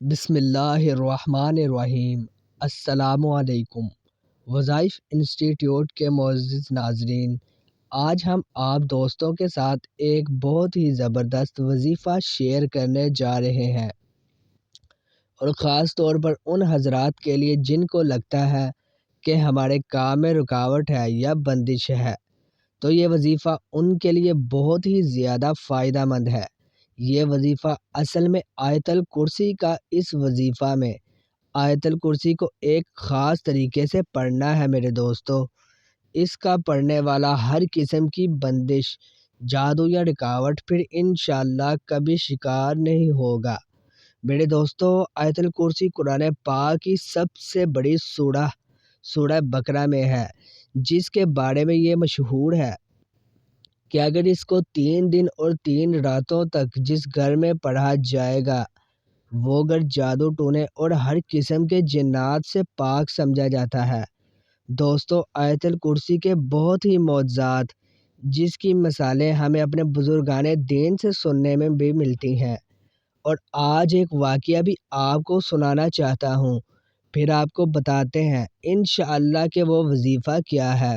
بسم اللہ الرحمن الرحیم۔ السلام علیکم۔ وظائف انسٹیٹیوٹ کے معزز ناظرین، آج ہم آپ دوستوں کے ساتھ ایک بہت ہی زبردست وظیفہ شیئر کرنے جا رہے ہیں، اور خاص طور پر ان حضرات کے لیے جن کو لگتا ہے کہ ہمارے کام میں رکاوٹ ہے یا بندش ہے، تو یہ وظیفہ ان کے لیے بہت ہی زیادہ فائدہ مند ہے۔ یہ وظیفہ اصل میں آیت الکرسی کا اس وظیفہ میں آیت الکرسی کو ایک خاص طریقے سے پڑھنا ہے میرے دوستو۔ اس کا پڑھنے والا ہر قسم کی بندش، جادو یا رکاوٹ پھر انشاءاللہ کبھی شکار نہیں ہوگا۔ میرے دوستو، آیت الکرسی قرآن پاک کی سب سے بڑی سورہ بقرہ میں ہے، جس کے بارے میں یہ مشہور ہے کہ اگر اس کو 3 دن اور 3 راتوں تک جس گھر میں پڑھا جائے گا، وہ گھر جادو ٹونے اور ہر قسم کے جنات سے پاک سمجھا جاتا ہے۔ دوستو، آیت الکرسی کے بہت ہی معجزات، جس کی مثالیں ہمیں اپنے بزرگان دین سے سننے میں بھی ملتی ہیں، اور آج ایک واقعہ بھی آپ کو سنانا چاہتا ہوں، پھر آپ کو بتاتے ہیں انشاءاللہ کہ وہ وظیفہ کیا ہے۔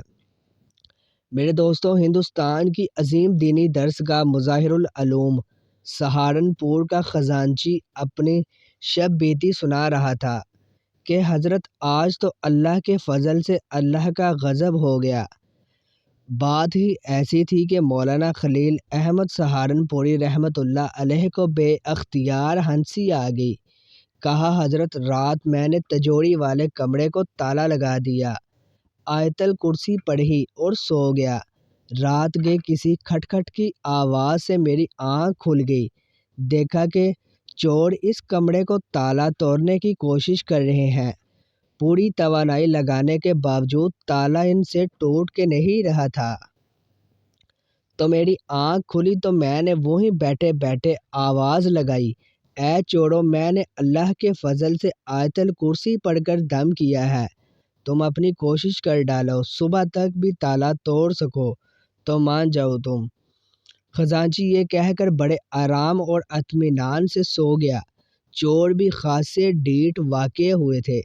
میرے دوستو، ہندوستان کی عظیم دینی درسگاہ مظاہر العلوم سہارنپور کا خزانچی اپنی شب بیتی سنا رہا تھا کہ حضرت آج تو اللہ کے فضل سے اللہ کا غضب ہو گیا۔ بات ہی ایسی تھی کہ مولانا خلیل احمد سہارنپوری رحمۃ اللہ علیہ کو بے اختیار ہنسی آ گئی۔ کہا، حضرت رات میں نے تجوری والے کمرے کو تالا لگا دیا، آیت الکرسی پڑھی اور سو گیا۔ رات کے کسی کھٹ کھٹ کی آواز سے میری آنکھ کھل گئی، دیکھا کہ چور اس کمرے کو تالا توڑنے کی کوشش کر رہے ہیں۔ پوری توانائی لگانے کے باوجود تالا ان سے ٹوٹ کے نہیں رہا تھا۔ تو میری آنکھ کھلی تو میں نے وہیں بیٹھے بیٹھے آواز لگائی، اے چورو، میں نے اللہ کے فضل سے آیت الکرسی پڑھ کر دم کیا ہے، تم اپنی کوشش کر ڈالو، صبح تک بھی تالا توڑ سکو تو مان جاؤ تم۔ خزانچی یہ کہہ کر بڑے آرام اور اطمینان سے سو گیا۔ چور بھی خاصے ڈھیٹ واقع ہوئے تھے۔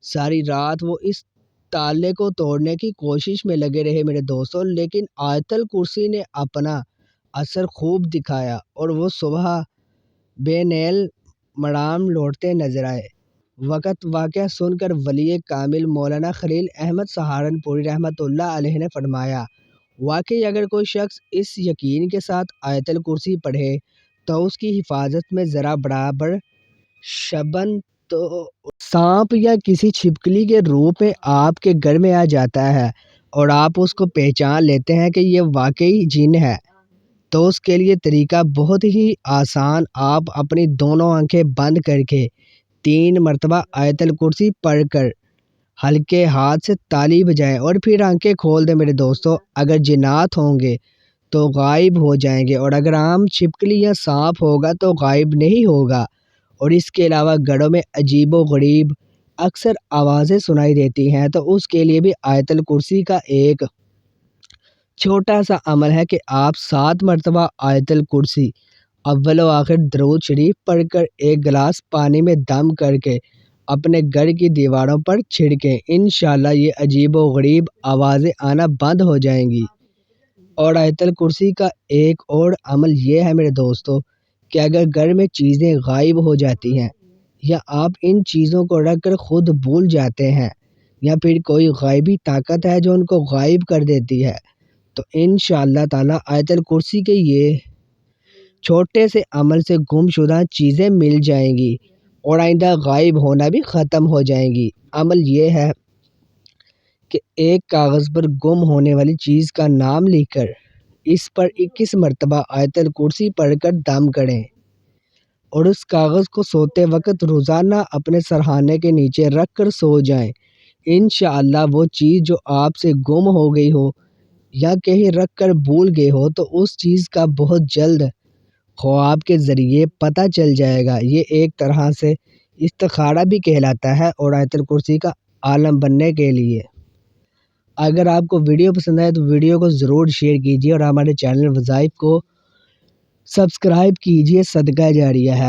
ساری رات وہ اس تالے کو توڑنے کی کوشش میں لگے رہے میرے دوستوں، لیکن آیت الکرسی نے اپنا اثر خوب دکھایا اور وہ صبح بے نیل مڑام لوٹتے نظر آئے۔ وقت واقعہ سن کر ولی کامل مولانا خلیل احمد سہارنپوری رحمۃ اللہ علیہ نے فرمایا، واقعی اگر کوئی شخص اس یقین کے ساتھ آیت الکرسی پڑھے تو اس کی حفاظت میں ذرا برابر شبن تو سانپ یا کسی چھپکلی کے روپ میں آپ کے گھر میں آ جاتا ہے اور آپ اس کو پہچان لیتے ہیں کہ یہ واقعی جن ہے، تو اس کے لیے طریقہ بہت ہی آسان۔ آپ اپنی دونوں آنکھیں بند کر کے 3 مرتبہ آیت الکرسی پڑھ کر ہلکے ہاتھ سے تالی بجائیں اور پھر آنکھیں کھول دیں میرے دوستو۔ اگر جنات ہوں گے تو غائب ہو جائیں گے، اور اگر عام چھپکلی یا سانپ ہوگا تو غائب نہیں ہوگا۔ اور اس کے علاوہ گھروں میں عجیب و غریب اکثر آوازیں سنائی دیتی ہیں، تو اس کے لیے بھی آیت الکرسی کا ایک چھوٹا سا عمل ہے کہ آپ 7 مرتبہ آیت الکرسی اول و آخر درود شریف پڑھ کر ایک گلاس پانی میں دم کر کے اپنے گھر کی دیواروں پر چھڑکیں۔ انشاءاللہ یہ عجیب و غریب آوازیں آنا بند ہو جائیں گی۔ اور آیت الکرسی کا ایک اور عمل یہ ہے میرے دوستو کہ اگر گھر میں چیزیں غائب ہو جاتی ہیں، یا آپ ان چیزوں کو رکھ کر خود بھول جاتے ہیں، یا پھر کوئی غائبی طاقت ہے جو ان کو غائب کر دیتی ہے، تو انشاءاللہ تعالی آیت الکرسی کے یہ چھوٹے سے عمل سے گم شدہ چیزیں مل جائیں گی اور آئندہ غائب ہونا بھی ختم ہو جائیں گی۔ عمل یہ ہے کہ ایک کاغذ پر گم ہونے والی چیز کا نام لکھ کر اس پر 21 مرتبہ آیت الکرسی پڑھ کر دم کریں، اور اس کاغذ کو سوتے وقت روزانہ اپنے سرہانے کے نیچے رکھ کر سو جائیں۔ انشاءاللہ وہ چیز جو آپ سے گم ہو گئی ہو یا کہیں رکھ کر بھول گئے ہو، تو اس چیز کا بہت جلد خواب کے ذریعے پتہ چل جائے گا۔ یہ ایک طرح سے استخارہ بھی کہلاتا ہے اور آیت الکرسی کا عالم بننے کے لیے۔ اگر آپ کو ویڈیو پسند آئے تو ویڈیو کو ضرور شیئر کیجیے اور ہمارے چینل وظائف کو سبسکرائب کیجیے، صدقہ جاریہ ہے۔